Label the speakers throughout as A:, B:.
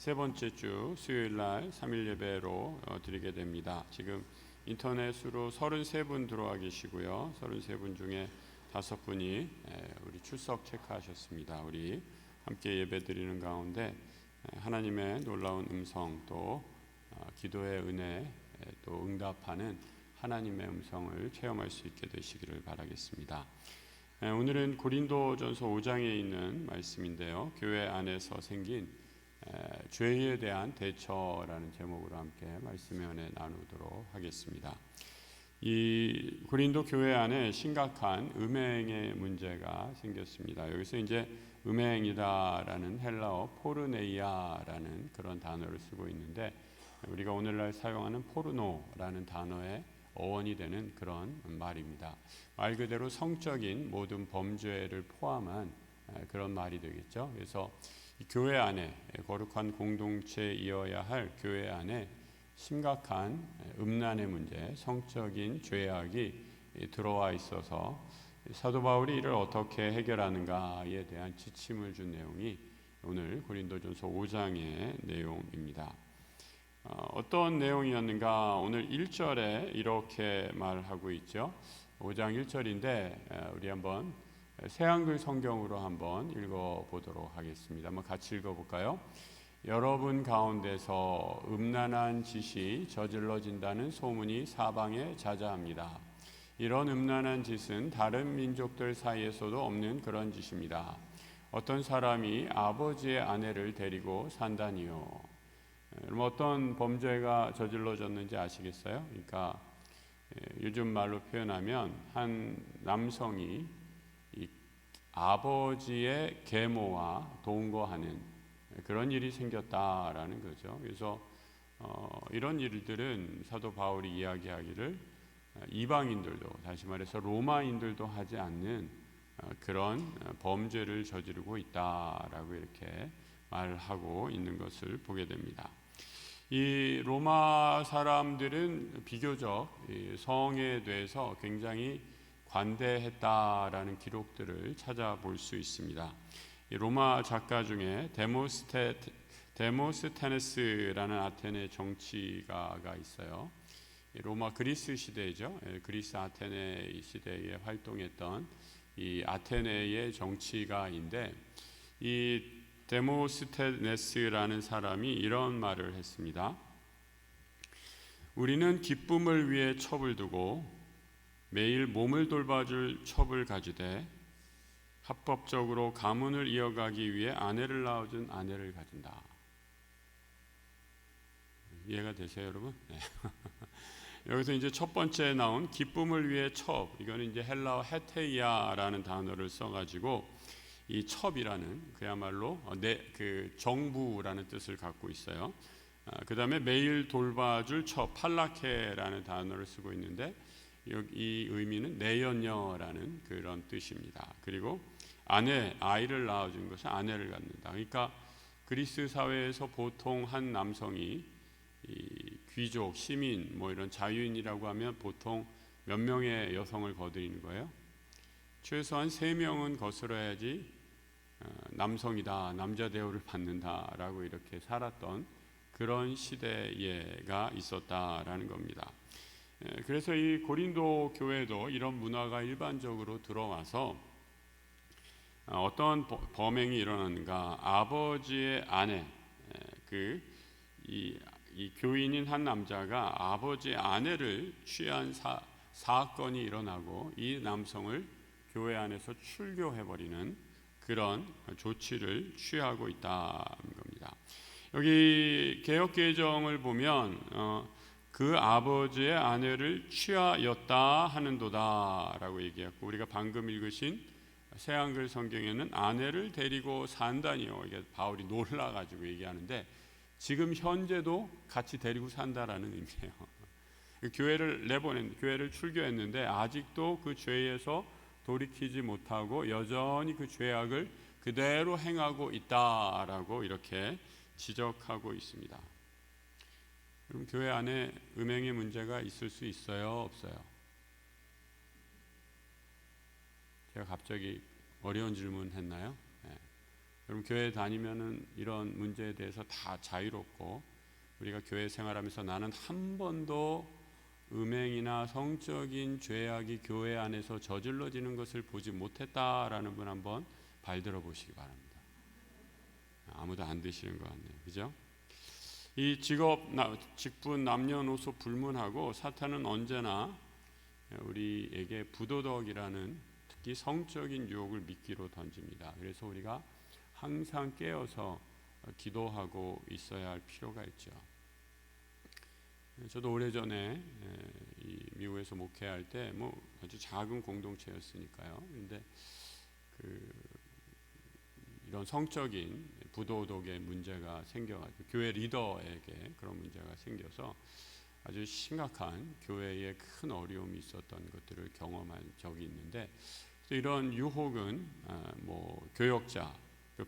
A: 세 번째 주 수요일 날 3일 예배로 드리게 됩니다. 지금 인터넷으로 33분 들어와 계시고요. 33분 중에 5분이 우리 출석 체크하셨습니다. 우리 함께 예배 드리는 가운데 하나님의 놀라운 음성 또 기도의 은혜 또 응답하는 하나님의 음성을 체험할 수 있게 되시기를 바라겠습니다. 오늘은 고린도전서 5장에 있는 말씀인데요. 교회 안에서 생긴 죄에 대한 대처라는 제목으로 함께 말씀의 은혜 나누도록 하겠습니다. 이 고린도 교회 안에 심각한 음행의 문제가 생겼습니다. 여기서 이제 음행이다라는 헬라어 포르네이아라는 그런 단어를 쓰고 있는데 우리가 오늘날 사용하는 포르노라는 단어의 어원이 되는 그런 말입니다. 말 그대로 성적인 모든 범죄를 포함한 그런 말이 되겠죠. 그래서 교회 안에 거룩한 공동체이어야 할 교회 안에 심각한 음란의 문제, 성적인 죄악이 들어와 있어서 사도 바울이 이를 어떻게 해결하는가에 대한 지침을 준 내용이 오늘 고린도전서 5장의 내용입니다. 어떤 내용이었는가? 오늘 1절에 이렇게 말하고 있죠. 5장 1절인데 우리 한번 새한글 성경으로 한번 읽어보도록 하겠습니다. 한번 같이 읽어볼까요? 여러분 가운데서 음란한 짓이 저질러진다는 소문이 사방에 자자합니다. 이런 음란한 짓은 다른 민족들 사이에서도 없는 그런 짓입니다. 어떤 사람이 아버지의 아내를 데리고 산다니요. 어떤 범죄가 저질러졌는지 아시겠어요? 그러니까 요즘 말로 표현하면 한 남성이 이 아버지의 계모와 동거하는 그런 일이 생겼다라는 거죠. 그래서 이런 일들은 사도 바울이 이야기하기를 이방인들도, 다시 말해서 로마인들도 하지 않는 그런 범죄를 저지르고 있다라고 이렇게 말하고 있는 것을 보게 됩니다. 이 로마 사람들은 비교적 성에 대해서 굉장히 관대했다라는 기록들을 찾아볼 수 있습니다. 로마 작가 중에 데모스테네스라는 아테네 정치가가 있어요. 로마 그리스 시대죠. 그리스 아테네 시대에 활동했던 이 아테네의 정치가인데 이 데모스테네스라는 사람이 이런 말을 했습니다. 우리는 기쁨을 위해 첩을 두고 매일 몸을 돌봐줄 첩을 가지되 합법적으로 가문을 이어가기 위해 아내를 낳아준 아내를 가진다. 이해가 되세요, 여러분? 네. 여기서 이제 첫 번째 나온 기쁨을 위해 첩, 이거는 이제 헬라어 헤테이아라는 단어를 써가지고 이 첩이라는 그야말로 그 정부라는 뜻을 갖고 있어요. 그 다음에 매일 돌봐줄 첩, 팔라케라는 단어를 쓰고 있는데 이 의미는 내연녀라는 그런 뜻입니다. 그리고 아이를 낳아준 것은 아내를 갖는다. 그러니까 그리스 사회에서 보통 한 남성이 이 귀족, 시민, 뭐 이런 자유인이라고 하면 보통 몇 명의 여성을 거두는 거예요? 최소한 3명은 거스러야지 남성이다, 남자 대우를 받는다라고 이렇게 살았던 그런 시대가 있었다라는 겁니다. 그래서 이 고린도 교회도 이런 문화가 일반적으로 들어와서 어떤 범행이 일어났는가? 아버지의 아내, 이 교인인 한 남자가 아버지의 아내를 취한 사건이 일어나고 이 남성을 교회 안에서 출교해버리는 그런 조치를 취하고 있다는 겁니다. 여기 개역개정을 보면 그 아버지의 아내를 취하였다 하는도다 라고 얘기했고, 우리가 방금 읽으신 새한글 성경에는 아내를 데리고 산다니요, 이게 바울이 놀라가지고 얘기하는데 지금 현재도 같이 데리고 산다라는 의미예요. 교회를 출교했는데 아직도 그 죄에서 돌이키지 못하고 여전히 그 죄악을 그대로 행하고 있다라고 이렇게 지적하고 있습니다. 그럼 교회 안에 음행의 문제가 있을 수 있어요, 없어요? 제가 갑자기 어려운 질문 했나요? 네. 여러분 교회 다니면은 이런 문제에 대해서 다 자유롭고 우리가 교회 생활하면서 나는 한 번도 음행이나 성적인 죄악이 교회 안에서 저질러지는 것을 보지 못했다라는 분 한번 발들어 보시기 바랍니다. 아무도 안 드시는 것 같네요. 그죠? 이 직분, 남녀노소 불문하고 사탄은 언제나 우리에게 부도덕이라는 특히 성적인 유혹을 미끼로 던집니다. 그래서 우리가 항상 깨어서 기도하고 있어야 할 필요가 있죠. 저도 오래전에 이 미국에서 목회할 때 뭐 아주 작은 공동체였으니까요. 근데 이런 성적인 부도덕의 문제가 생겨가지고 교회 리더에게 그런 문제가 생겨서 아주 심각한 교회에 큰 어려움이 있었던 것들을 경험한 적이 있는데, 이런 유혹은 뭐 교역자,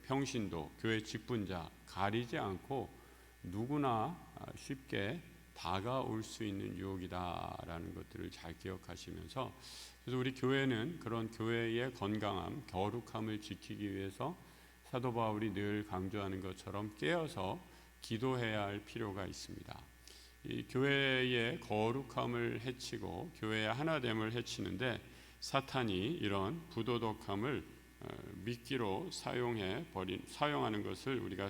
A: 평신도, 교회 직분자 가리지 않고 누구나 쉽게 다가올 수 있는 유혹이다라는 것들을 잘 기억하시면서, 그래서 우리 교회는 그런 교회의 건강함, 거룩함을 지키기 위해서 사도 바울이 늘 강조하는 것처럼 깨어서 기도해야 할 필요가 있습니다. 이 교회의 거룩함을 해치고 교회의 하나됨을 해치는데 사탄이 이런 부도덕함을 미끼로 사용하는 것을 우리가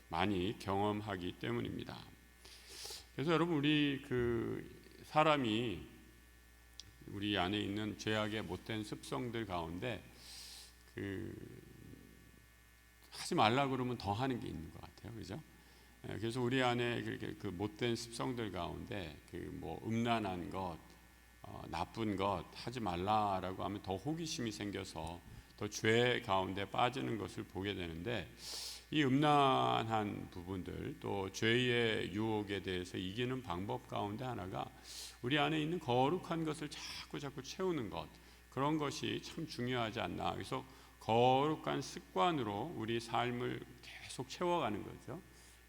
A: 많이 경험하기 때문입니다. 그래서 여러분, 우리 사람이 우리 안에 있는 죄악의 못된 습성들 가운데 하지 말라 그러면 더 하는 게 있는 것 같아요, 그죠? 그래서 우리 안에 그 못된 습성들 가운데 뭐 음란한 것, 나쁜 것 하지 말라라고 하면 더 호기심이 생겨서 더 죄 가운데 빠지는 것을 보게 되는데, 이 음란한 부분들 또 죄의 유혹에 대해서 이기는 방법 가운데 하나가 우리 안에 있는 거룩한 것을 자꾸 채우는 것, 그런 것이 참 중요하지 않나. 그래서 거룩한 습관으로 우리 삶을 계속 채워가는 거죠.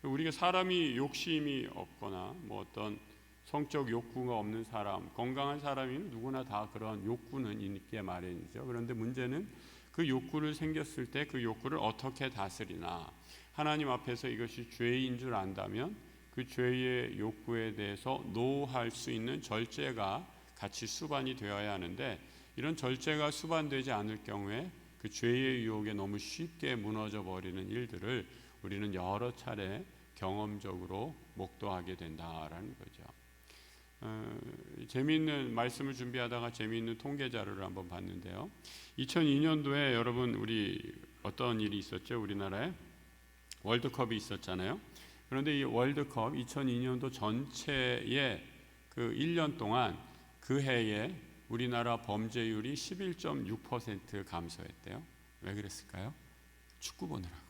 A: 우리가 사람이 욕심이 없거나 뭐 어떤 성적 욕구가 없는 사람, 건강한 사람이면 누구나 다 그런 욕구는 있게 마련이죠. 그런데 문제는 그 욕구를 생겼을 때 그 욕구를 어떻게 다스리나. 하나님 앞에서 이것이 죄인 줄 안다면 그 죄의 욕구에 대해서 노할 수 있는 절제가 같이 수반이 되어야 하는데, 이런 절제가 수반되지 않을 경우에 그 죄의 유혹에 너무 쉽게 무너져 버리는 일들을 우리는 여러 차례 경험적으로 목도하게 된다라는 거죠. 재미있는 말씀을 준비하다가 재미있는 통계 자료를 한번 봤는데요. 2002년도에 여러분 우리 어떤 일이 있었죠? 우리나라에 월드컵이 있었잖아요. 그런데 이 월드컵 2002년도 전체의 그 1년 동안 그 해에 우리나라 범죄율이 11.6% 감소했대요. 왜 그랬을까요? 축구 보느라고.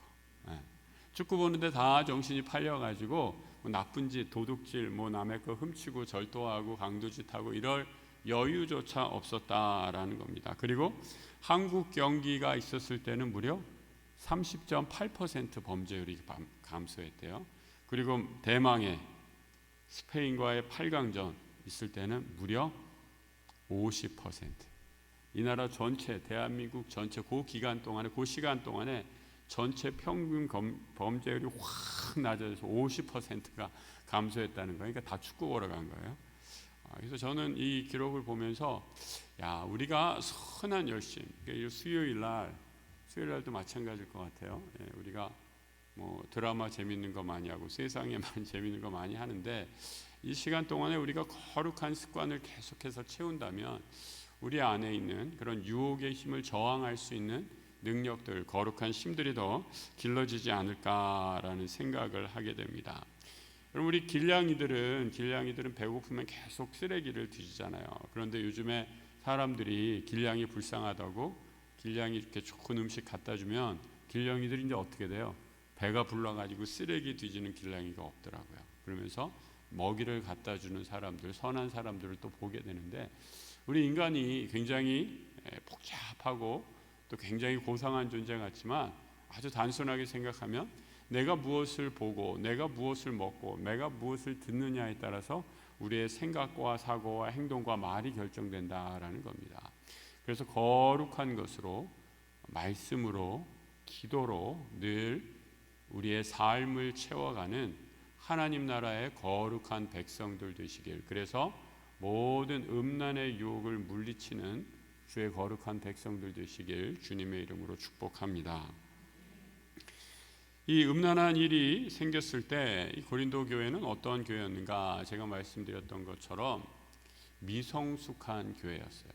A: 축구 보는데 다 정신이 팔려가지고 뭐 나쁜 짓, 도둑질, 뭐 남의 거 훔치고 절도하고 강도짓하고 이럴 여유조차 없었다라는 겁니다. 그리고 한국 경기가 있었을 때는 무려 30.8% 범죄율이 감소했대요. 그리고 대망의 스페인과의 8강전 있을 때는 무려 50%. 이 나라 전체, 대한민국 전체 그 기간 동안에, 그 시간 동안에 전체 평균 범죄율이 확 낮아져서 50%가 감소했다는 거예요. 그러니까 다 축구 보러 간 거예요. 그래서 저는 이 기록을 보면서 우리가 선한 열심, 수요일 날도 마찬가지일 것 같아요. 우리가 뭐 드라마 재밌는 거 많이 하고 세상에 많이 재밌는 거 많이 하는데, 이 시간 동안에 우리가 거룩한 습관을 계속해서 채운다면 우리 안에 있는 그런 유혹의 힘을 저항할 수 있는 능력들, 거룩한 힘들이 더 길러지지 않을까라는 생각을 하게 됩니다. 여러분, 우리 길냥이들은 배고프면 계속 쓰레기를 뒤지잖아요. 그런데 요즘에 사람들이 길냥이 불쌍하다고 길냥이 이렇게 좋은 음식 갖다 주면 길냥이들이 이제 어떻게 돼요? 배가 불러가지고 쓰레기 뒤지는 길냥이가 없더라고요. 그러면서 먹이를 갖다 주는 사람들, 선한 사람들을 또 보게 되는데, 우리 인간이 굉장히 복잡하고 또 굉장히 고상한 존재 같지만 아주 단순하게 생각하면 내가 무엇을 보고 내가 무엇을 먹고 내가 무엇을 듣느냐에 따라서 우리의 생각과 사고와 행동과 말이 결정된다라는 겁니다. 그래서 거룩한 것으로, 말씀으로 기도로 늘 우리의 삶을 채워가는 하나님 나라의 거룩한 백성들 되시길, 그래서 모든 음란의 유혹을 물리치는 주의 거룩한 백성들 되시길 주님의 이름으로 축복합니다. 이 음란한 일이 생겼을 때 이 고린도 교회는 어떤 교회였는가? 제가 말씀드렸던 것처럼 미성숙한 교회였어요.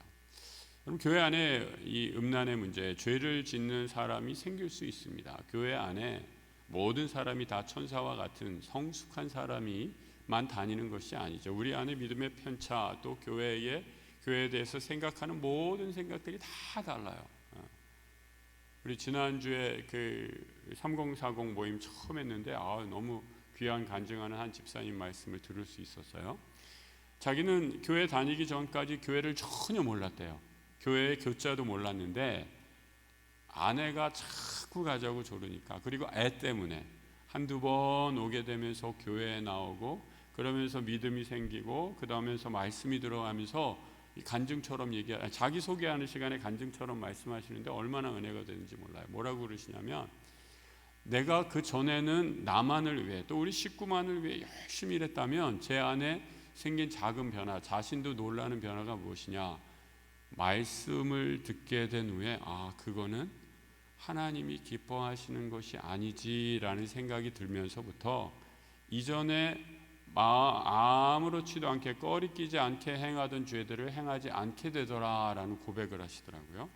A: 그럼 교회 안에 이 음란의 문제, 죄를 짓는 사람이 생길 수 있습니다. 교회 안에 모든 사람이 다 천사와 같은 성숙한 사람이만 다니는 것이 아니죠. 우리 안에 믿음의 편차, 또 교회에 대해서 생각하는 모든 생각들이 다 달라요. 우리 지난주에 그 3040 모임 처음 했는데 너무 귀한 간증하는 한 집사님 말씀을 들을 수 있었어요. 자기는 교회 다니기 전까지 교회를 전혀 몰랐대요. 교회의 교자도 몰랐는데 아내가 자꾸 가자고 조르니까, 그리고 애 때문에 한두 번 오게 되면서 교회에 나오고, 그러면서 믿음이 생기고, 그 다음에서 말씀이 들어가면서 간증처럼 자기 소개하는 시간에 간증처럼 말씀하시는데 얼마나 은혜가 되는지 몰라요. 뭐라고 그러시냐면, 내가 그 전에는 나만을 위해, 또 우리 식구만을 위해 열심히 일했다면 제 안에 생긴 작은 변화, 자신도 놀라는 변화가 무엇이냐, 말씀을 듣게 된 후에 그거는 하나님이 기뻐하시는 것이 아니지라는 생각이 들면서부터 이전에 아무렇지도 않게 꺼리끼지 않게 행하던 죄들을 행하지 않게 되더라라는 고백을 하시더라고요.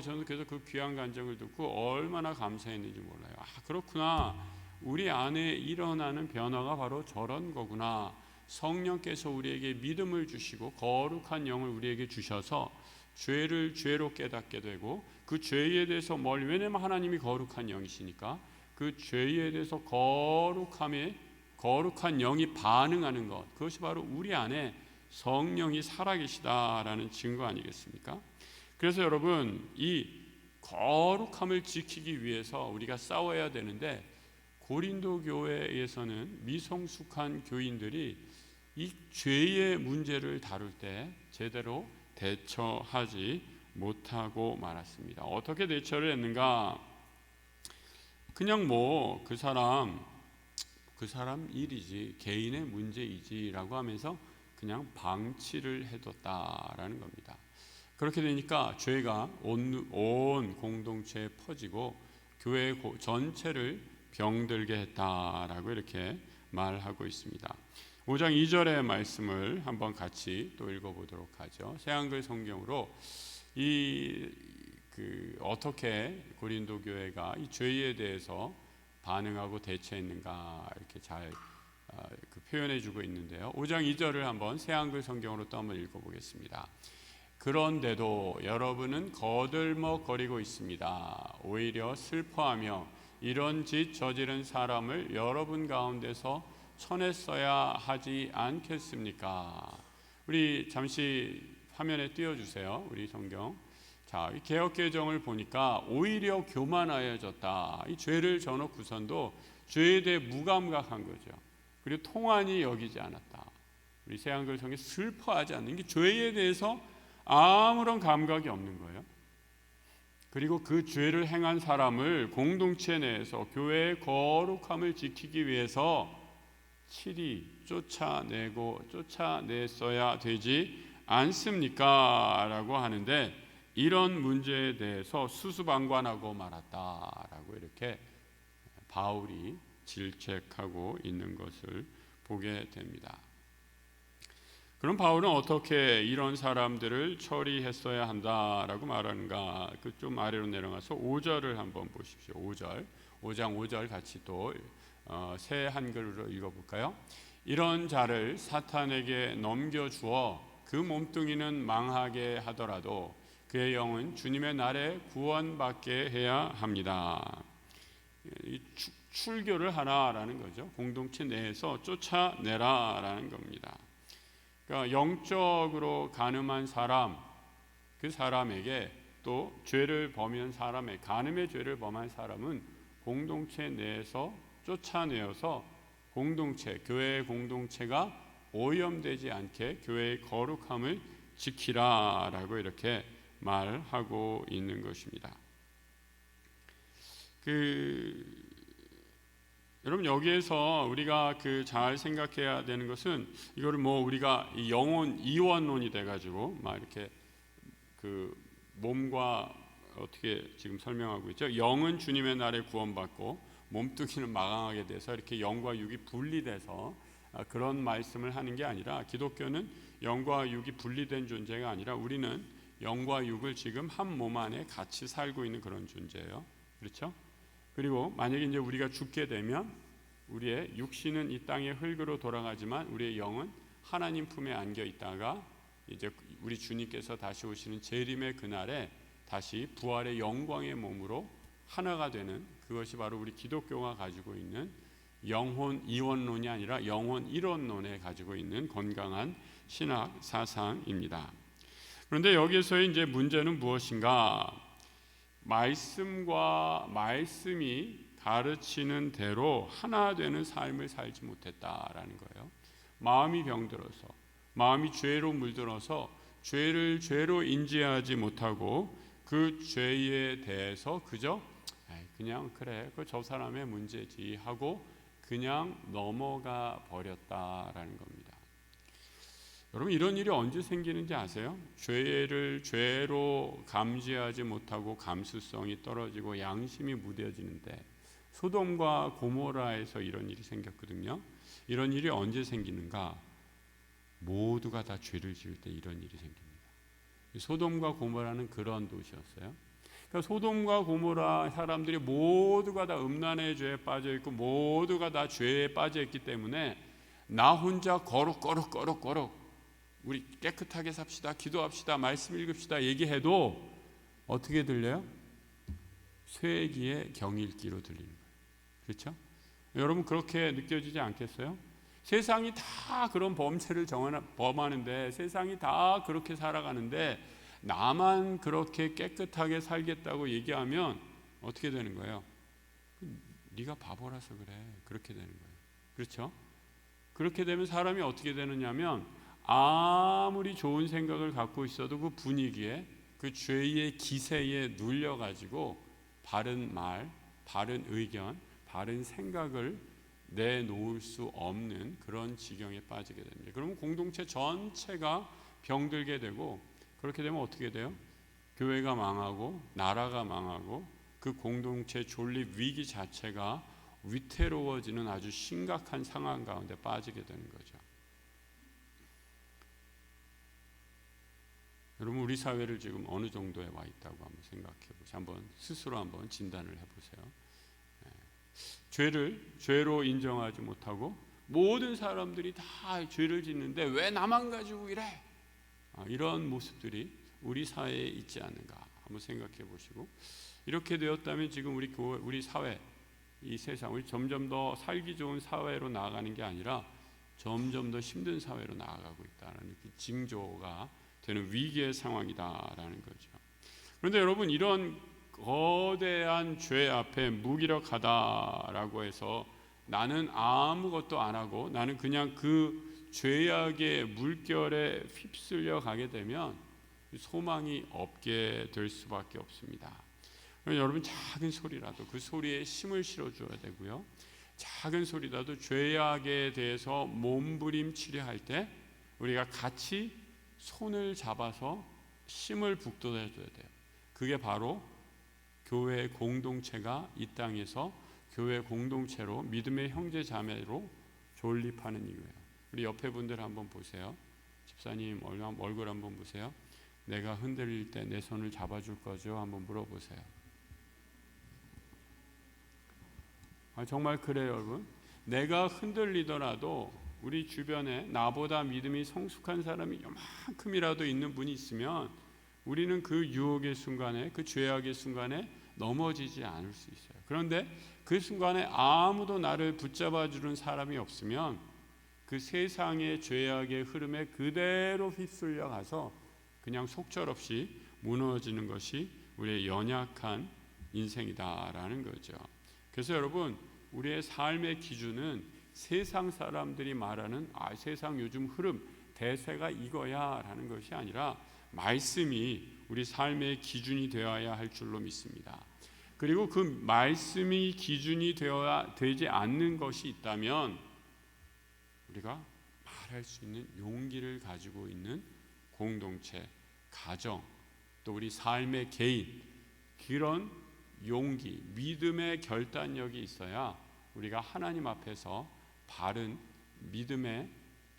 A: 저는 그래서 그 귀한 간증을 듣고 얼마나 감사했는지 몰라요. 그렇구나, 우리 안에 일어나는 변화가 바로 저런 거구나. 성령께서 우리에게 믿음을 주시고 거룩한 영을 우리에게 주셔서 죄를 죄로 깨닫게 되고, 그 죄에 대해서 왜냐면 하나님이 거룩한 영이시니까 그 죄에 대해서 거룩한 영이 반응하는 것, 그것이 바로 우리 안에 성령이 살아계시다라는 증거 아니겠습니까? 그래서 여러분, 이 거룩함을 지키기 위해서 우리가 싸워야 되는데, 고린도 교회에서는 미성숙한 교인들이 이 죄의 문제를 다룰 때 제대로 대처하지 못하고 말았습니다. 어떻게 대처를 했는가? 그냥 그 사람 일이지, 개인의 문제이지라고 하면서 그냥 방치를 해뒀다라는 겁니다. 그렇게 되니까 죄가 온 공동체에 퍼지고 교회 전체를 병들게 했다라고 이렇게 말하고 있습니다. 5장 2절의 말씀을 한번 같이 또 읽어보도록 하죠. 새한글 성경으로 어떻게 고린도 교회가 이 죄에 대해서 반응하고 대처했는가 이렇게 잘 표현해주고 있는데요. 5장 2절을 한번 새한글 성경으로 또 한번 읽어보겠습니다. 그런데도 여러분은 거들먹거리고 있습니다. 오히려 슬퍼하며 이런 짓 저지른 사람을 여러분 가운데서 쳐냈어야 하지 않겠습니까? 우리 잠시 화면에 띄워주세요. 우리 성경. 자, 이 개역개정을 보니까 오히려 교만하여졌다. 이 죄를 져놓고선도 죄에 대해 무감각한 거죠. 그리고 통한이 여기지 않았다. 우리 새한글 성경에 슬퍼하지 않는 게 죄에 대해서 아무런 감각이 없는 거예요. 그리고 그 죄를 행한 사람을 공동체 내에서 교회의 거룩함을 지키기 위해서 칠히 쫓아냈어야 되지 않습니까? 라고 하는데, 이런 문제에 대해서 수수방관하고 말았다라고 이렇게 바울이 질책하고 있는 것을 보게 됩니다. 그럼 바울은 어떻게 이런 사람들을 처리했어야 한다라고 말하는가? 좀 아래로 내려가서 5절을 한번 보십시오. 5장 5절 같이 또 새 한글로 읽어볼까요? 이런 자를 사탄에게 넘겨주어 그 몸뚱이는 망하게 하더라도 그의 영은 주님의 날에 구원받게 해야 합니다. 출교를 하라라는 거죠. 공동체 내에서 쫓아내라라는 겁니다. 그러니까 영적으로 가늠한 사람, 그 사람에게 또 죄를 범한 사람의 간음의 죄를 범한 사람은 공동체 내에서 쫓아내어서 교회의 공동체가 오염되지 않게 교회의 거룩함을 지키라라고 이렇게 말하고 있는 것입니다. 여러분 여기에서 우리가 잘 생각해야 되는 것은 이거를 우리가 영혼 이원론이 돼가지고 막 이렇게 몸과 어떻게 지금 설명하고 있죠? 영은 주님의 날에 구원받고 몸뚱이는 마강하게 돼서 이렇게 영과 육이 분리돼서 그런 말씀을 하는 게 아니라, 기독교는 영과 육이 분리된 존재가 아니라 우리는 영과 육을 지금 한 몸 안에 같이 살고 있는 그런 존재예요. 그렇죠? 그리고 만약에 이제 우리가 죽게 되면 우리의 육신은 이 땅의 흙으로 돌아가지만 우리의 영은 하나님 품에 안겨 있다가 이제 우리 주님께서 다시 오시는 재림의 그날에 다시 부활의 영광의 몸으로 하나가 되는, 그것이 바로 우리 기독교가 가지고 있는 영혼 이원론이 아니라 영혼 일원론에 가지고 있는 건강한 신학 사상입니다. 그런데 여기에서의 이제 문제는 무엇인가? 말씀이 가르치는 대로 하나 되는 삶을 살지 못했다라는 거예요. 마음이 병들어서, 마음이 죄로 물들어서 죄를 죄로 인지하지 못하고 그 죄에 대해서 그저 그냥 그래, 저 사람의 문제지 하고 그냥 넘어가 버렸다라는 겁니다. 여러분, 이런 일이 언제 생기는지 아세요? 죄를 죄로 감지하지 못하고 감수성이 떨어지고 양심이 무뎌지는데, 소돔과 고모라에서 이런 일이 생겼거든요. 이런 일이 언제 생기는가? 모두가 다 죄를 지을 때 이런 일이 생깁니다. 소돔과 고모라는 그런 도시였어요. 그러니까 소돔과 고모라 사람들이 모두가 다 음란의 죄에 빠져 있고 모두가 다 죄에 빠져 있기 때문에 나 혼자 거룩 우리 깨끗하게 삽시다, 기도합시다, 말씀 읽읍시다 얘기해도 어떻게 들려요? 쇠기의 경읽기로 들리는 거예요. 그렇죠? 여러분, 그렇게 느껴지지 않겠어요? 세상이 다 그런 범죄를 범하는데, 세상이 다 그렇게 살아가는데 나만 그렇게 깨끗하게 살겠다고 얘기하면 어떻게 되는 거예요? 네가 바보라서 그래. 그렇게 되는 거예요. 그렇죠? 그렇게 되면 사람이 어떻게 되느냐면, 아무리 좋은 생각을 갖고 있어도 그 분위기에, 그 죄의 기세에 눌려가지고 바른 말, 바른 의견, 바른 생각을 내놓을 수 없는 그런 지경에 빠지게 됩니다. 그러면 공동체 전체가 병들게 되고, 그렇게 되면 어떻게 돼요? 교회가 망하고 나라가 망하고 그 공동체 존립 위기 자체가 위태로워지는 아주 심각한 상황 가운데 빠지게 되는 거죠. 여러분, 우리 사회를 지금 어느 정도에 와 있다고 한번 생각해 보세요. 스스로 한번 진단을 해보세요. 죄로 인정하지 못하고 모든 사람들이 다 죄를 짓는데 왜 나만 가지고 이래? 이런 모습들이 우리 사회에 있지 않는가 한번 생각해 보시고, 이렇게 되었다면 지금 우리 사회, 이 세상, 우리 점점 더 살기 좋은 사회로 나아가는 게 아니라 점점 더 힘든 사회로 나아가고 있다는 그 징조가 되는 위기의 상황이다라는 거죠. 그런데 여러분, 이런 거대한 죄 앞에 무기력하다라고 해서 나는 아무것도 안 하고 나는 그냥 그 죄악의 물결에 휩쓸려 가게 되면 소망이 없게 될 수밖에 없습니다. 여러분, 작은 소리라도 그 소리에 힘을 실어줘야 되고요. 작은 소리라도 죄악에 대해서 몸부림치려 할 때 우리가 같이 손을 잡아서 힘을 북돋아줘야 돼요. 그게 바로 교회 공동체가 이 땅에서 교회 공동체로 믿음의 형제 자매로 존립하는 이유예요. 우리 옆에 분들 한번 보세요. 집사님 얼굴 한번 보세요. 내가 흔들릴 때 내 손을 잡아줄 거죠? 한번 물어보세요. 정말 그래요, 여러분. 내가 흔들리더라도 우리 주변에 나보다 믿음이 성숙한 사람이 요만큼이라도 있는 분이 있으면 우리는 그 유혹의 순간에, 그 죄악의 순간에 넘어지지 않을 수 있어요. 그런데 그 순간에 아무도 나를 붙잡아 주는 사람이 없으면 그 세상의 죄악의 흐름에 그대로 휩쓸려 가서 그냥 속절없이 무너지는 것이 우리의 연약한 인생이다라는 거죠. 그래서 여러분, 우리의 삶의 기준은 세상 사람들이 말하는 세상 요즘 흐름, 대세가 이거야 라는 것이 아니라 말씀이 우리 삶의 기준이 되어야 할 줄로 믿습니다. 그리고 그 말씀이 기준이 되지 않는 것이 있다면 우리가 말할 수 있는 용기를 가지고 있는 공동체, 가정, 또 우리 삶의 개인, 그런 용기, 믿음의 결단력이 있어야 우리가 하나님 앞에서 바른 믿음의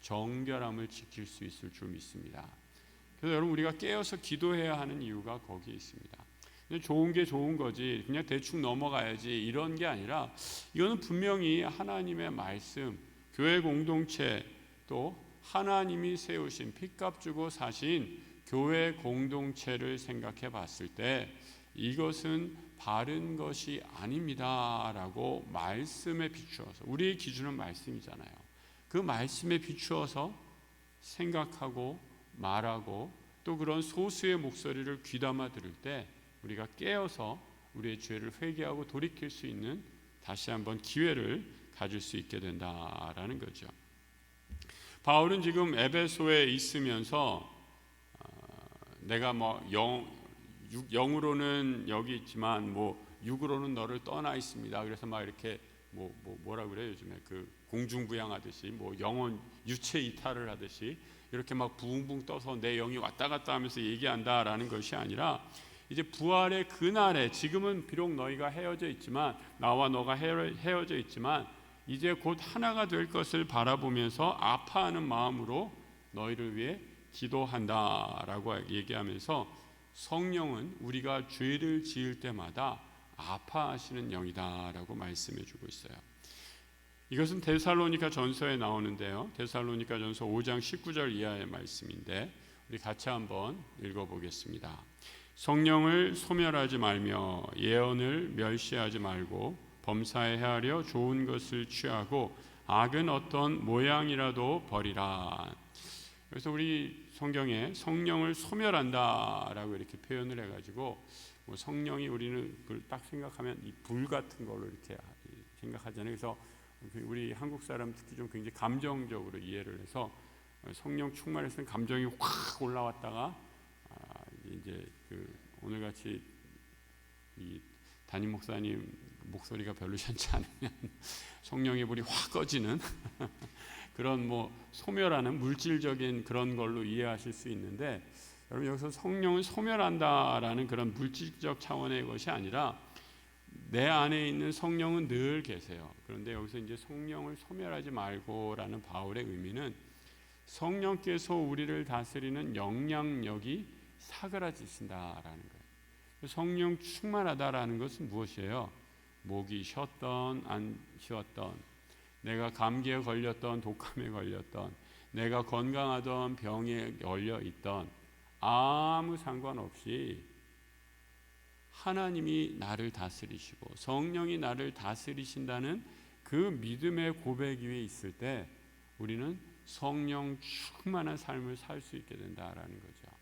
A: 정결함을 지킬 수 있을 줄 믿습니다. 그래서 여러분, 우리가 깨어서 기도해야 하는 이유가 거기에 있습니다. 좋은 게 좋은 거지, 그냥 대충 넘어가야지, 이런 게 아니라 이거는 분명히 하나님의 말씀, 교회 공동체, 또 하나님이 세우신, 핏값 주고 사신 교회 공동체를 생각해 봤을 때 이것은 바른 것이 아닙니다 라고 말씀에 비추어서, 우리의 기준은 말씀이잖아요. 그 말씀에 비추어서 생각하고 말하고, 또 그런 소수의 목소리를 귀담아 들을 때 우리가 깨어서 우리의 죄를 회개하고 돌이킬 수 있는 다시 한번 기회를 가질 수 있게 된다라는 거죠. 바울은 지금 에베소에 있으면서 내가 영으로는 여기 있지만 육으로는 너를 떠나 있습니다. 그래서 막 이렇게 뭐라 그래요? 요즘에 그 공중부양하듯이 영혼 유체 이탈을 하듯이 이렇게 막 붕붕 떠서 내 영이 왔다 갔다 하면서 얘기한다라는 것이 아니라, 이제 부활의 그날에, 지금은 비록 너희가 헤어져 있지만, 나와 너가 헤어져 있지만 이제 곧 하나가 될 것을 바라보면서 아파하는 마음으로 너희를 위해 기도한다라고 얘기하면서, 성령은 우리가 죄를 지을 때마다 아파하시는 영이다라고 말씀해 주고 있어요. 이것은 데살로니가 전서에 나오는데요, 데살로니가 전서 5장 19절 이하의 말씀인데 우리 같이 한번 읽어보겠습니다. 성령을 소멸하지 말며 예언을 멸시하지 말고 범사에 헤아려 좋은 것을 취하고 악은 어떤 모양이라도 버리라. 그래서 우리 성경에 성령을 소멸한다라고 이렇게 표현을 해가지고, 성령이, 우리는 그걸 딱 생각하면 이 불 같은 걸로 이렇게 생각하잖아요. 그래서 우리 한국 사람 특히 좀 굉장히 감정적으로 이해를 해서 성령 충만했을 때 감정이 확 올라왔다가 이제 오늘 같이 이 담임 목사님 목소리가 별로 시원치 않으면 성령의 불이 확 꺼지는 그런 소멸하는 물질적인 그런 걸로 이해하실 수 있는데, 여러분, 여기서 성령을 소멸한다라는 그런 물질적 차원의 것이 아니라 내 안에 있는 성령은 늘 계세요. 그런데 여기서 이제 성령을 소멸하지 말고라는 바울의 의미는 성령께서 우리를 다스리는 영향력이 사그라지신다라는 거예요. 성령 충만하다라는 것은 무엇이에요? 목이 쉬었던 안 쉬었던, 내가 감기에 걸렸던 독감에 걸렸던, 내가 건강하던 병에 걸려 있던, 아무 상관없이 하나님이 나를 다스리시고 성령이 나를 다스리신다는 그 믿음의 고백 위에 있을 때 우리는 성령 충만한 삶을 살 수 있게 된다라는 거죠.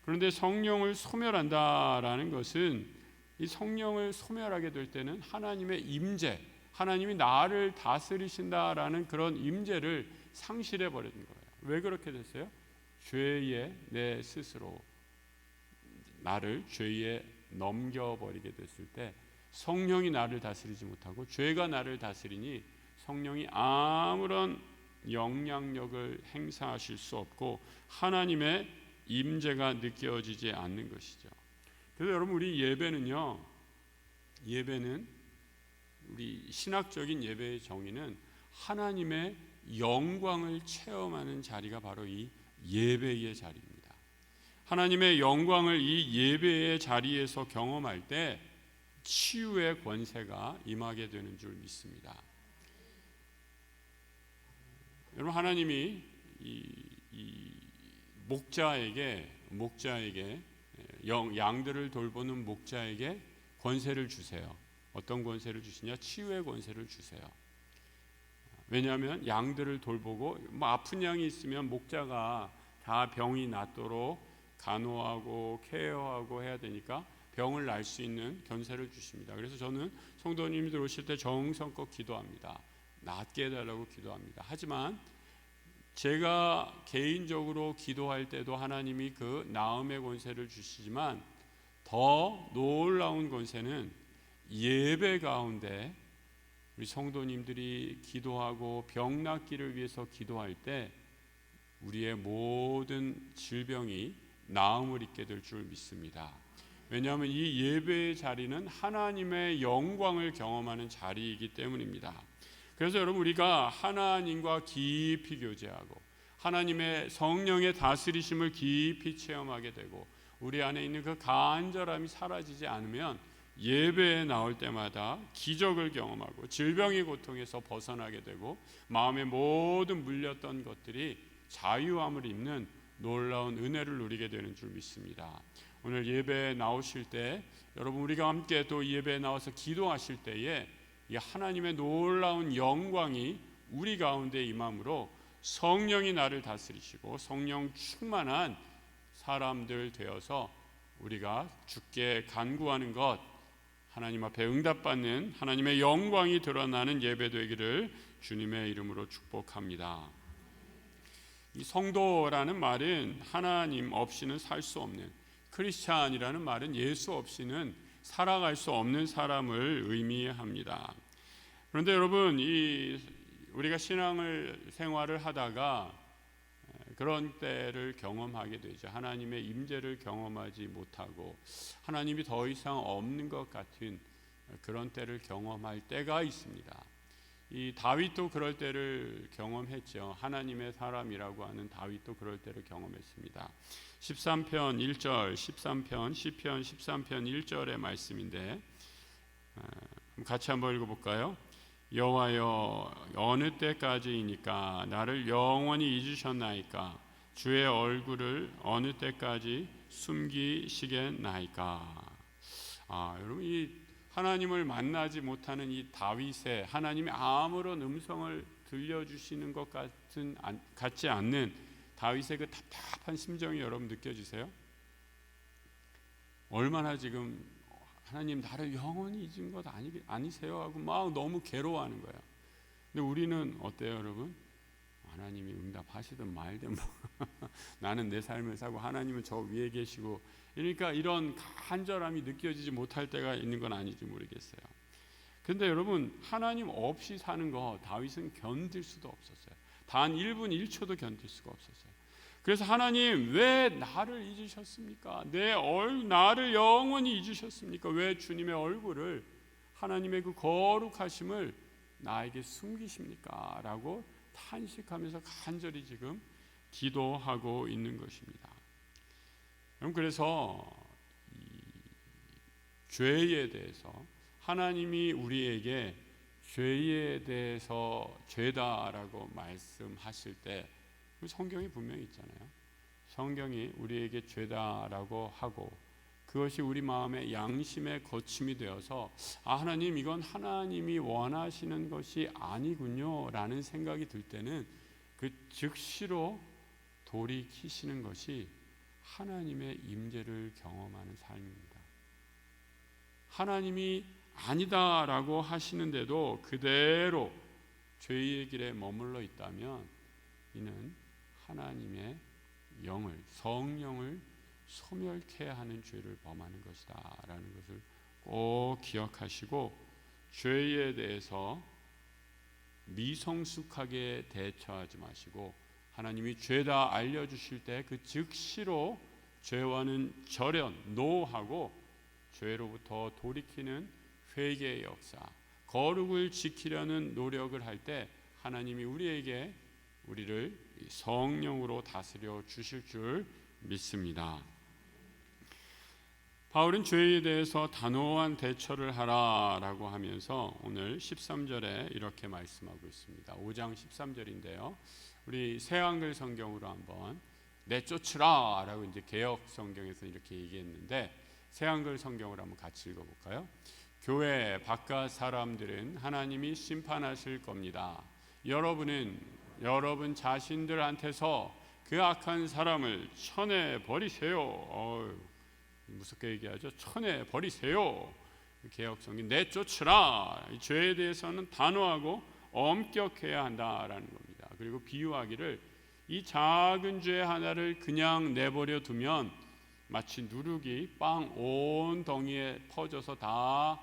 A: 그런데 성령을 소멸한다라는 것은, 이 성령을 소멸하게 될 때는 하나님의 임재, 하나님이 나를 다스리신다라는 그런 임재를 상실해 버리는 거예요. 왜 그렇게 됐어요? 죄에 내 스스로 나를 죄에 넘겨버리게 됐을 때 성령이 나를 다스리지 못하고 죄가 나를 다스리니 성령이 아무런 영향력을 행사하실 수 없고 하나님의 임재가 느껴지지 않는 것이죠. 그래서 여러분, 우리 예배는 우리 신학적인 예배의 정의는 하나님의 영광을 체험하는 자리가 바로 이 예배의 자리입니다. 하나님의 영광을 이 예배의 자리에서 경험할 때 치유의 권세가 임하게 되는 줄 믿습니다. 여러분, 하나님이 이 목자에게 양들을 돌보는 목자에게 권세를 주세요. 어떤 권세를 주시냐? 치유의 권세를 주세요. 왜냐하면 양들을 돌보고 아픈 양이 있으면 목자가 다 병이 낫도록 간호하고 케어하고 해야 되니까 병을 날 수 있는 권세를 주십니다. 그래서 저는 성도님들 오실 때 정성껏 기도합니다. 낫게 해달라고 기도합니다. 하지만 제가 개인적으로 기도할 때도 하나님이 그 나음의 권세를 주시지만 더 놀라운 권세는 예배 가운데 우리 성도님들이 기도하고 병 낫기를 위해서 기도할 때 우리의 모든 질병이 나음을 입게 될 줄 믿습니다. 왜냐하면 이 예배의 자리는 하나님의 영광을 경험하는 자리이기 때문입니다. 그래서 여러분, 우리가 하나님과 깊이 교제하고 하나님의 성령의 다스리심을 깊이 체험하게 되고 우리 안에 있는 그 간절함이 사라지지 않으면 예배에 나올 때마다 기적을 경험하고 질병의 고통에서 벗어나게 되고 마음의 모든 물렸던 것들이 자유함을 입는 놀라운 은혜를 누리게 되는 줄 믿습니다. 오늘 예배에 나오실 때 여러분, 우리가 함께 또 예배에 나와서 기도하실 때에 이 하나님의 놀라운 영광이 우리 가운데 임함으로 성령이 나를 다스리시고 성령 충만한 사람들 되어서 우리가 주께 간구하는 것, 하나님 앞에 응답받는 하나님의 영광이 드러나는 예배 되기를 주님의 이름으로 축복합니다. 이 성도라는 말은 하나님 없이는 살 수 없는, 크리스찬이라는 말은 예수 없이는 살아갈 수 없는 사람을 의미합니다. 그런데 여러분, 우리가 생활을 하다가 그런 때를 경험하게 되죠. 하나님의 임재를 경험하지 못하고 하나님이 더 이상 없는 것 같은 그런 때를 경험할 때가 있습니다. 이 다윗도 그럴 때를 경험했죠. 하나님의 사람이라고 하는 다윗도 그럴 때를 경험했습니다. 13편 1절, 13편 시편 13편 1절의 말씀인데 같이 한번 읽어볼까요? 여호와여, 어느 때까지이니까 나를 영원히 잊으셨나이까? 주의 얼굴을 어느 때까지 숨기시겠나이까? 여러분, 이 하나님을 만나지 못하는 이 다윗의 하나님이 아무런 음성을 들려주시는 것 같지 않는 다윗의 그 답답한 심정이 여러분 느껴지세요? 얼마나 지금 하나님 나를 영원히 잊은 것 아니세요? 하고 막 너무 괴로워하는 거예요. 근데 우리는 어때요, 여러분? 하나님이 응답하시든 말든 나는 내 삶을 사고 하나님은 저 위에 계시고, 그러니까 이런 간절함이 느껴지지 못할 때가 있는 건 아닌지 모르겠어요. 그런데 여러분, 하나님 없이 사는 거 다윗은 견딜 수도 없었어요. 단 1분 1초도 견딜 수가 없었어요. 그래서 하나님, 왜 나를 잊으셨습니까? 나를 영원히 잊으셨습니까? 왜 주님의 얼굴을, 하나님의 그 거룩하심을 나에게 숨기십니까? 라고 탄식하면서 간절히 지금 기도하고 있는 것입니다. 그래서 죄에 대해서 하나님이 우리에게 죄에 대해서 죄다라고 말씀하실 때 성경이 분명히 있잖아요. 성경이 우리에게 죄다라고 하고 그것이 우리 마음의 양심의 거침이 되어서 하나님, 이건 하나님이 원하시는 것이 아니군요 라는 생각이 들 때는 그 즉시로 돌이키시는 것이 하나님의 임재를 경험하는 삶입니다. 하나님이 아니다라고 하시는데도 그대로 죄의 길에 머물러 있다면 이는 하나님의 성령을 소멸케 하는 죄를 범하는 것이다 라는 것을 꼭 기억하시고, 죄에 대해서 미성숙하게 대처하지 마시고 하나님이 죄다 알려주실 때 그 즉시로 죄와는 절연, 노하고 죄로부터 돌이키는 회개의 역사, 거룩을 지키려는 노력을 할 때 하나님이 우리를 성령으로 다스려 주실 줄 믿습니다. 바울은 죄에 대해서 단호한 대처를 하라라고 하면서 오늘 13절에 이렇게 말씀하고 있습니다. 5장 13절인데요. 우리 새한글 성경으로 한번 내쫓으라 라고 이제 개역 성경에서 이렇게 얘기했는데 새한글 성경으로 한번 같이 읽어볼까요? 교회 바깥 사람들은 하나님이 심판하실 겁니다. 여러분 자신들한테서 그 악한 사람을 쳐내버리세요. 무섭게 얘기하죠. 쳐내버리세요. 개역성경 내쫓으라. 죄에 대해서는 단호하고 엄격해야 한다라는 겁니다. 그리고 비유하기를 이 작은 죄 하나를 그냥 내버려 두면 마치 누룩이 빵 온 덩이에 퍼져서 다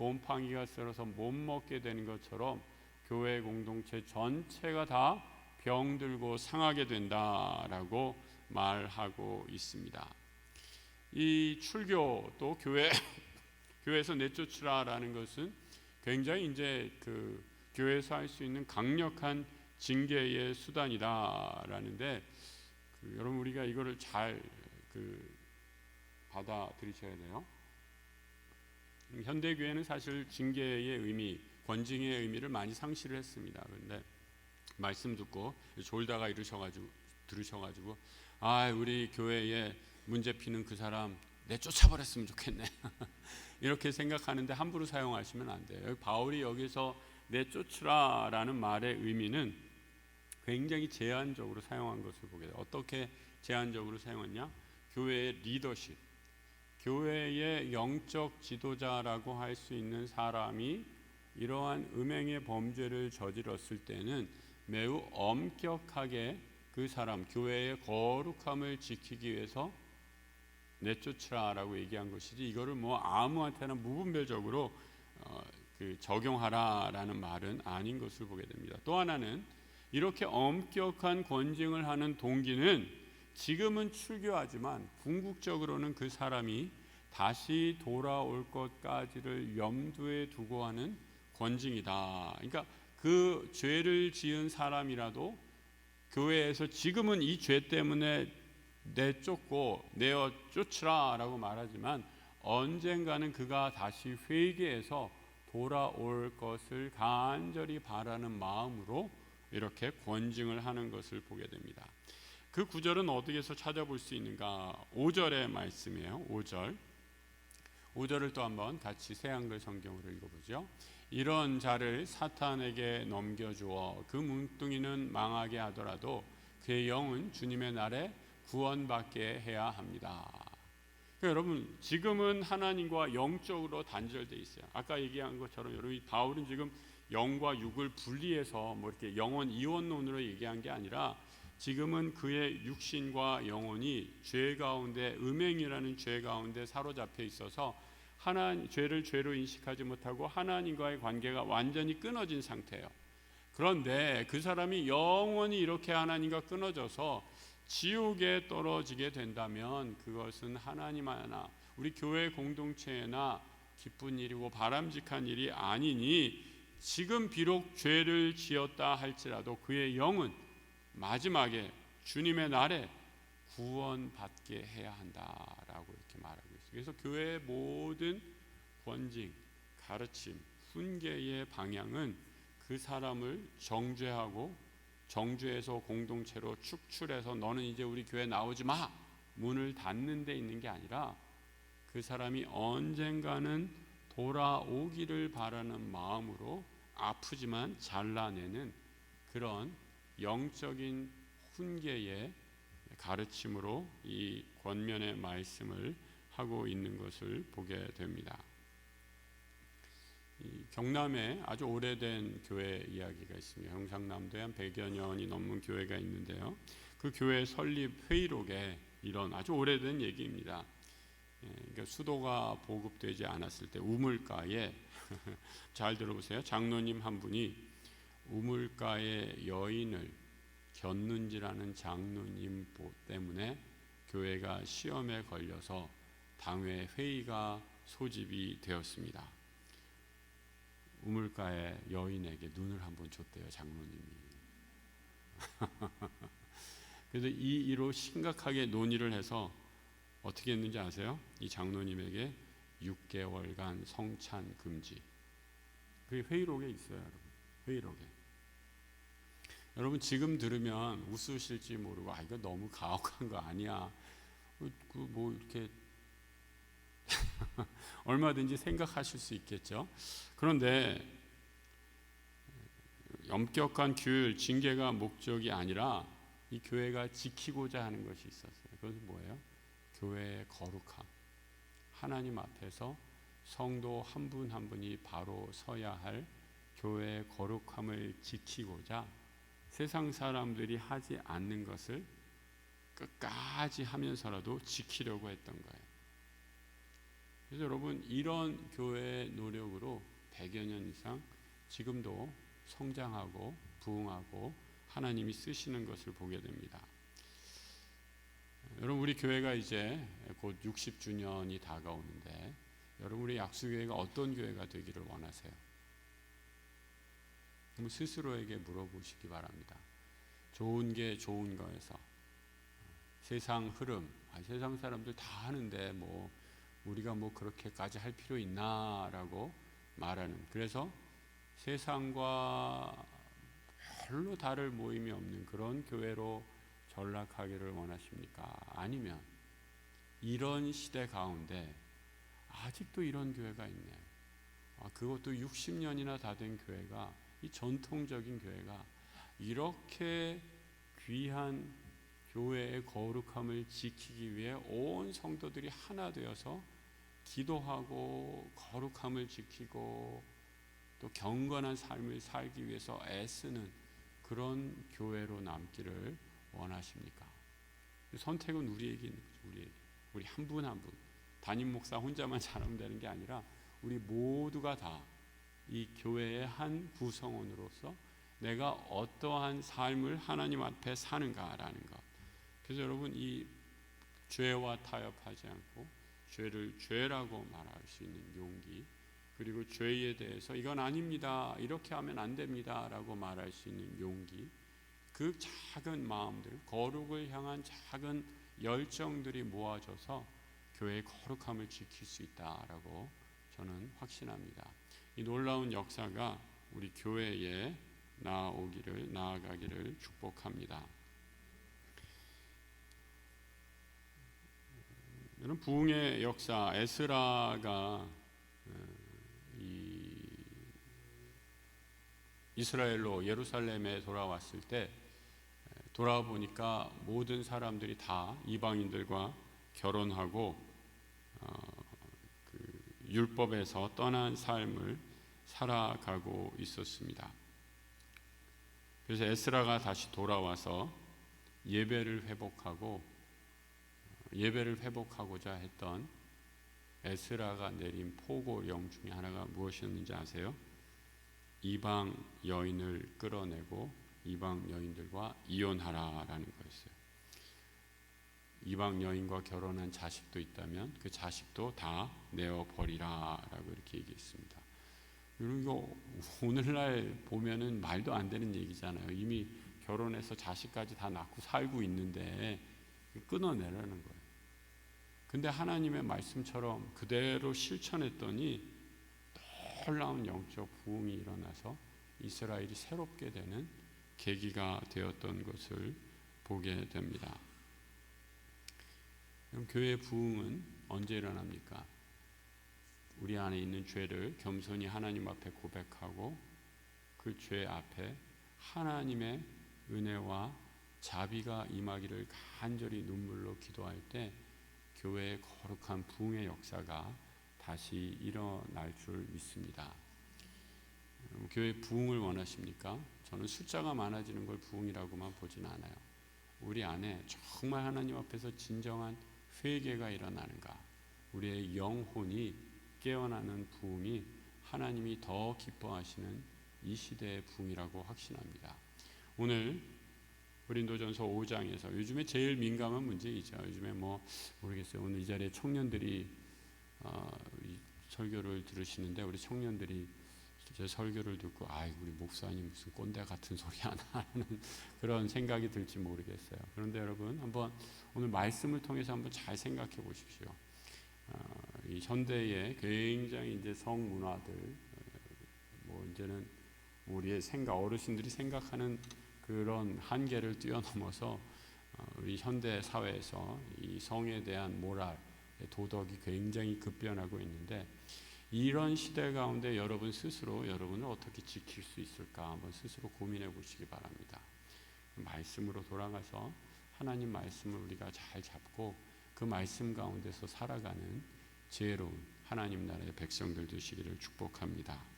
A: 곰팡이가 쓸어서 못 먹게 되는 것처럼 교회 공동체 전체가 다 병들고 상하게 된다라고 말하고 있습니다. 이 출교 또 교회에서 내쫓으라라는 것은 굉장히 이제 그 교회에서 할 수 있는 강력한 징계의 수단이다라는데 여러분 우리가 이거를 잘 받아들이셔야 돼요. 현대 교회는 사실 징계의 의미, 권징의 의미를 많이 상실을 했습니다. 그런데 말씀 듣고 졸다가 들으셔가지고 우리 교회에 문제 피는 그 사람 내쫓아버렸으면 좋겠네 이렇게 생각하는데 함부로 사용하시면 안 돼요. 바울이 여기서 내쫓으라라는 말의 의미는 굉장히 제한적으로 사용한 것을 보게 돼요. 어떻게 제한적으로 사용했냐? 교회의 리더십, 교회의 영적 지도자라고 할 수 있는 사람이 이러한 음행의 범죄를 저질렀을 때는 매우 엄격하게 그 사람, 교회의 거룩함을 지키기 위해서 내쫓으라라고 얘기한 것이지, 이거를 뭐 아무한테나 무분별적으로 적용하라라는 말은 아닌 것을 보게 됩니다. 또 하나는 이렇게 엄격한 권징을 하는 동기는 지금은 출교하지만 궁극적으로는 그 사람이 다시 돌아올 것까지를 염두에 두고 하는 권징이다. 그러니까 그 죄를 지은 사람이라도 교회에서 지금은 이 죄 때문에 내쫓고 내어 쫓으라라고 말하지만 언젠가는 그가 다시 회개해서 돌아올 것을 간절히 바라는 마음으로 이렇게 권징을 하는 것을 보게 됩니다. 그 구절은 어디에서 찾아볼 수 있는가? 5절의 말씀이에요. 5절을 또 한번 같이 새한글 성경으로 읽어보죠. 이런 자를 사탄에게 넘겨주어 그 뭉뚱이는 망하게 하더라도 그의 영은 주님의 날에 구원받게 해야 합니다. 그러니까 여러분 지금은 하나님과 영적으로 단절되어 있어요. 아까 얘기한 것처럼 여러분 바울은 지금 영과 육을 분리해서 뭐 이렇게 영혼 이원론으로 얘기한 게 아니라 지금은 그의 육신과 영혼이 죄 가운데, 음행이라는 죄 가운데 사로잡혀 있어서 죄를 죄로 인식하지 못하고 하나님과의 관계가 완전히 끊어진 상태예요. 그런데 그 사람이 영원히 이렇게 하나님과 끊어져서 지옥에 떨어지게 된다면 그것은 하나님 하나, 우리 교회 공동체나 기쁜 일이고 바람직한 일이 아니니, 지금 비록 죄를 지었다 할지라도 그의 영은 마지막에 주님의 날에 구원받게 해야 한다라고 이렇게 말하고 있어요. 그래서 교회의 모든 권징, 가르침, 훈계의 방향은 그 사람을 정죄하고 정죄해서 공동체로 축출해서 너는 이제 우리 교회 나오지 마, 문을 닫는 데 있는 게 아니라 그 사람이 언젠가는 돌아오기를 바라는 마음으로 아프지만 잘라내는 그런 영적인 훈계의 가르침으로 이 권면의 말씀을 하고 있는 것을 보게 됩니다. 경남에 아주 오래된 교회 이야기가 있습니다. 경상남도에 한 100여 년이 넘는 교회가 있는데요. 그 교회 설립 회의록에 이런 아주 오래된 얘기입니다. 그러니까 수도가 보급되지 않았을 때 우물가에 잘 들어보세요. 장로님 한 분이 우물가의 여인을 겼는지라는 장로님 때문에 교회가 시험에 걸려서 당회 회의가 소집이 되었습니다. 우물가의 여인에게 눈을 한번 줬대요, 장로님이. 그래서 이 일로 심각하게 논의를 해서 어떻게 했는지 아세요? 이 장로님에게 6개월간 성찬 금지. 그게 회의록에 있어요, 여러분. 회의록에. 여러분 지금 들으면 웃으실지 모르고 이거 너무 가혹한 거 아니야. 뭐 이렇게 얼마든지 생각하실 수 있겠죠. 그런데 엄격한 규율, 징계가 목적이 아니라 이 교회가 지키고자 하는 것이 있었어요. 그것은 뭐예요? 교회의 거룩함. 하나님 앞에서 성도 한 분 한 분이 바로 서야 할 교회의 거룩함을 지키고자 세상 사람들이 하지 않는 것을 끝까지 하면서라도 지키려고 했던 거예요. 그래서 여러분 이런 교회의 노력으로 100여 년 이상 지금도 성장하고 부흥하고 하나님이 쓰시는 것을 보게 됩니다. 여러분 우리 교회가 이제 곧 60주년이 다가오는데 여러분 우리 약수교회가 어떤 교회가 되기를 원하세요? 스스로에게 물어보시기 바랍니다. 좋은 게 좋은 거에서 세상 흐름, 세상 사람들 다 하는데 뭐 우리가 뭐 그렇게까지 할 필요 있나라고 말하는, 그래서 세상과 별로 다를 모임이 없는 그런 교회로 전락하기를 원하십니까? 아니면 이런 시대 가운데 아직도 이런 교회가 있네, 그것도 60년이나 다 된 교회가, 이 전통적인 교회가 이렇게 귀한 교회의 거룩함을 지키기 위해 온 성도들이 하나 되어서 기도하고 거룩함을 지키고 또 경건한 삶을 살기 위해서 애쓰는 그런 교회로 남기를 원하십니까? 선택은 우리에게 있는 거죠. 우리 한 분 한 분, 담임 목사 혼자만 잘하면 되는 게 아니라 우리 모두가 다 이 교회의 한 구성원으로서 내가 어떠한 삶을 하나님 앞에 사는가라는 것. 그래서 여러분 이 죄와 타협하지 않고 죄를 죄라고 말할 수 있는 용기, 그리고 죄에 대해서 이건 아닙니다, 이렇게 하면 안 됩니다 라고 말할 수 있는 용기, 그 작은 마음들, 거룩을 향한 작은 열정들이 모아져서 교회의 거룩함을 지킬 수 있다라고 저는 확신합니다. 이 놀라운 역사가 우리 교회에 나아가기를 축복합니다. 이런 부흥의 역사, 에스라가 이스라엘로 예루살렘에 돌아왔을 때 돌아보니까 모든 사람들이 다 이방인들과 결혼하고 율법에서 떠난 삶을 살아가고 있었습니다. 그래서 에스라가 다시 돌아와서 예배를 회복하고자 했던 에스라가 내린 포고령 중에 하나가 무엇이었는지 아세요? 이방 여인을 끌어내고 이방 여인들과 이혼하라라는 거였어요. 이방 여인과 결혼한 자식도 있다면 그 자식도 다 내어버리라라고 이렇게 얘기했습니다. 그리고 오늘날 보면은 말도 안 되는 얘기잖아요. 이미 결혼해서 자식까지 다 낳고 살고 있는데 끊어내라는 거예요. 근데 하나님의 말씀처럼 그대로 실천했더니 놀라운 영적 부흥이 일어나서 이스라엘이 새롭게 되는 계기가 되었던 것을 보게 됩니다. 그럼 교회의 부흥은 언제 일어납니까? 우리 안에 있는 죄를 겸손히 하나님 앞에 고백하고 그 죄 앞에 하나님의 은혜와 자비가 임하기를 간절히 눈물로 기도할 때 교회의 거룩한 부흥의 역사가 다시 일어날 줄 믿습니다. 교회 부흥을 원하십니까? 저는 숫자가 많아지는 걸 부흥이라고만 보진 않아요. 우리 안에 정말 하나님 앞에서 진정한 회개가 일어나는가, 우리의 영혼이 깨어나는 부흥이 하나님이 더 기뻐하시는 이 시대의 부흥이라고 확신합니다. 오늘 고린도전서 5장에서 요즘에 제일 민감한 문제이죠. 요즘에 모르겠어요. 오늘 이 자리에 청년들이 이 설교를 들으시는데 우리 청년들이 제 설교를 듣고 우리 목사님 무슨 꼰대 같은 소리 하나 하는 그런 생각이 들지 모르겠어요. 그런데 여러분 한번 오늘 말씀을 통해서 한번 잘 생각해 보십시오. 이 현대의 굉장히 이제 성문화들, 이제는 우리의 어르신들이 생각하는 그런 한계를 뛰어넘어서 우리 현대 사회에서 이 성에 대한 모랄, 도덕이 굉장히 급변하고 있는데 이런 시대 가운데 여러분을 어떻게 지킬 수 있을까 한번 스스로 고민해 보시기 바랍니다. 말씀으로 돌아가서 하나님 말씀을 우리가 잘 잡고 그 말씀 가운데서 살아가는 지혜로운 하나님 나라의 백성들 되시기를 축복합니다.